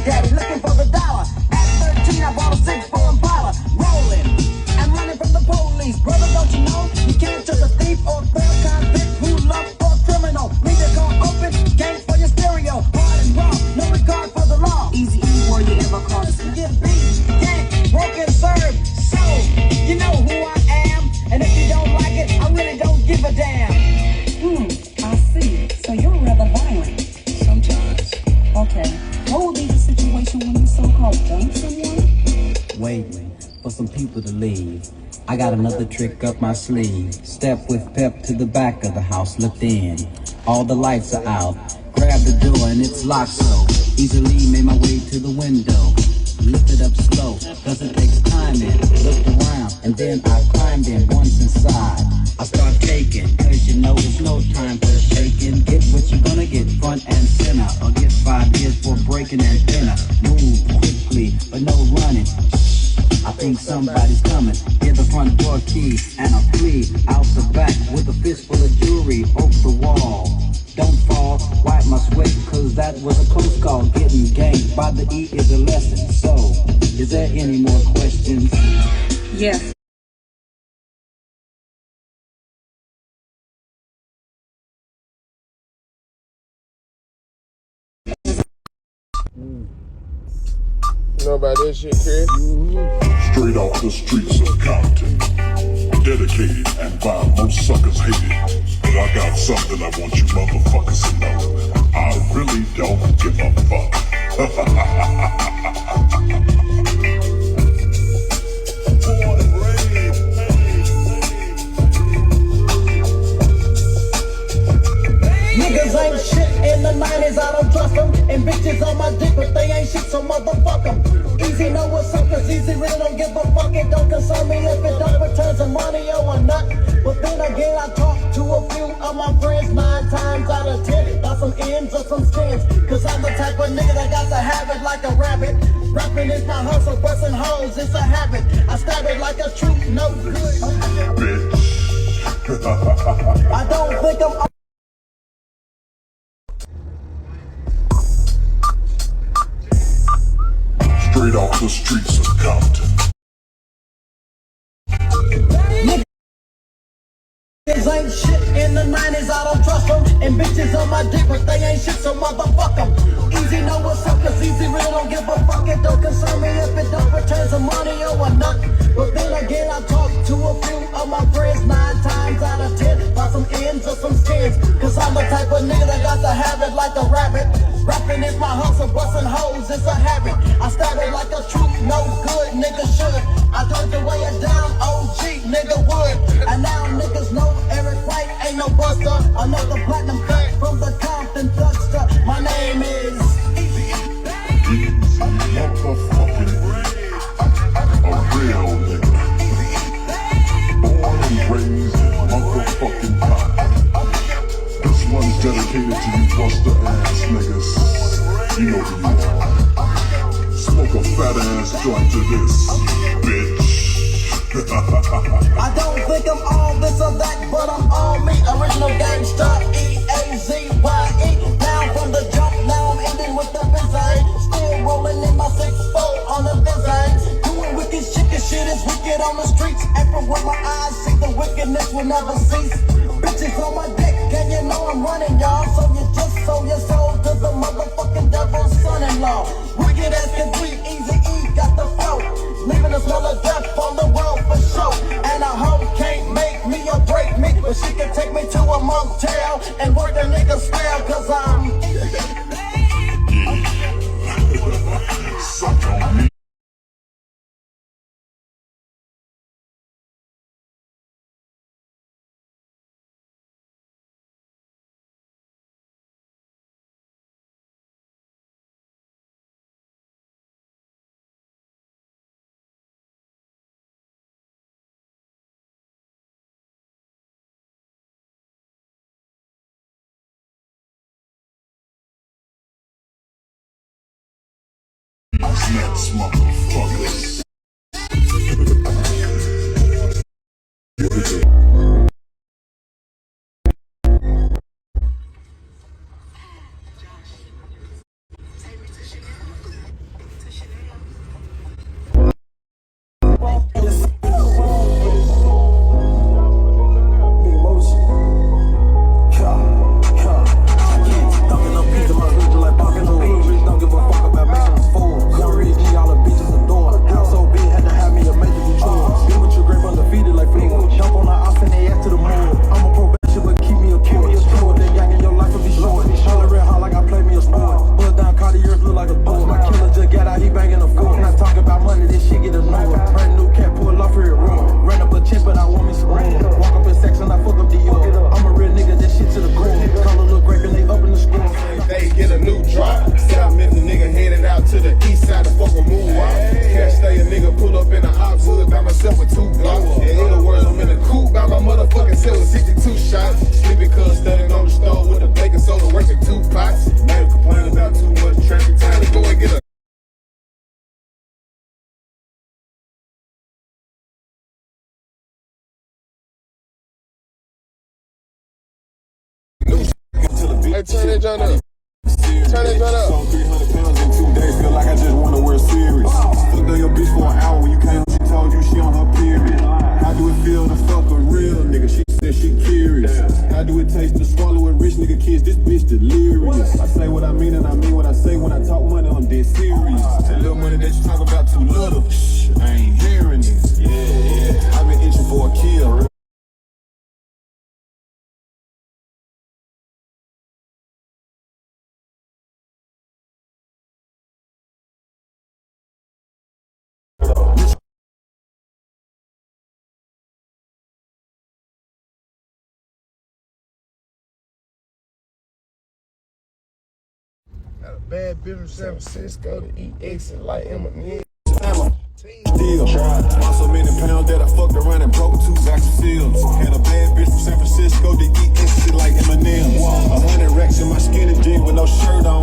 daddy, looking for the dollar. At 13, I bought a 6-4 Impala, rolling and running from the police. Brother, don't you know you can't trust a thief or a fair convict who love for a criminal. Leave your car open, gang for your stereo. Hard and raw, no regard for the law. Easy E, were you ever caught? Get beat, gang, broken, served. So you know who I am, and if you don't like it, I really don't give a damn. I see. So you're rather violent. Sometimes. Okay. What would be the situation when you so-called blank someone? Waiting for some people to leave. I got another trick up my sleeve. Step with pep to the back of the house, looked in. All the lights are out. Grab the door and it's locked so easily made my way to the window. Lifted up slow, cause it takes time in. Looked around and then I climbed in. Once inside, I start taking, cause you know it's no time for shaking. Get what you're gonna get, front and center, or get 5 years for breaking antenna. Move quickly, but no running. I think somebody's coming. Hear the front door key and a plea out the back with a fistful of jewelry. Oak the wall, don't fall, wipe my sweat, cause that was a close call. Getting ganked by the E is a lesson. So, is there any more questions? Yes. You know about this shit, Chris? Straight off the streets of Compton. Dedicated and by most suckers hated. But I got something I want you motherfuckers to know. I really don't give a fuck. Niggas ain't shit in the 90s, I don't trust them. And bitches on my dick, but they ain't shit, so motherfuck them. Easy know what's up, cause easy really don't give a fuck. It don't concern me if it don't return some money or not. But then again, I talk to a few of my friends 9 times out of 10. Got some ends or some skins, cause I'm the type of nigga that got to have it like a rabbit. Rapping is my hustle, busting hoes, it's a habit. I stab it like a truth, no good. Bitch. I don't think I'm Straight off the streets of Compton. Niggas ain't shit in the 90s, I don't trust them. And bitches on my dick, but they ain't shit, so motherfuck them. Easy know what's up, cause easy really don't give a fuck. It don't concern me if it don't return some money or not. But then again, I talk to a few of my friends 9 times out of 10. By some ends or some skins, cause I'm the type of nigga that got to have it like a rabbit. Rapping is my hustle, busting hoes, it's a habit. I stab it like a truth, no good, nigga should. I turned the way it down, OG, nigga would. And now niggas know Eric White ain't no buster. Another platinum cut from the Compton Thugster. My name is Easy motherfucking a real nigga. Born and raised in motherfucking Compton. This one's dedicated to you buster ass niggas. You know who you are. Smoke a fat ass joint to this, bitch. I don't think I'm all this or that, but I'm all me. Original gangsta, E-A-Z-Y-E. Down from the jump, now I'm ending with the Bizane. Still rolling in my 6-4 on the Bizane. Doing wicked shit, this shit is wicked on the streets. And from where my eyes see, the wickedness will never cease. Bitches on my dick, and you know I'm running, y'all. So you just sold your soul to the motherfucking devil's son-in-law. Wicked as can be, Easy E got the flow. Leaving a smell of death on the road for sure. And a hoe can't make me or break me, but she can take me to a motel and work the nigga spell, cause I'm Suck on me. Next motherfuckers. Hey, turn that joint up. Turn that joint up. So 300 pounds in 2 days, feel like I just won a World Series. Fucked on your bitch for an hour when you came, she told you she on her period. How do it feel to fuck a real nigga? She said she curious. How do it taste to swallow a rich nigga kiss? This bitch delirious. I say what I mean and I mean what I say. When I talk money, I'm dead serious. That little money that you talk about too little, I ain't hearing it. Yeah, I've been itching for a kill. Got a bad bitch from San Francisco to eat exit like Eminem. Still, lost so many pounds that I fucked around and broke 2 vacuum seals. Had a bad bitch from San Francisco to eat shit like Eminem. 100 racks in my skinny jeans with no shirt on.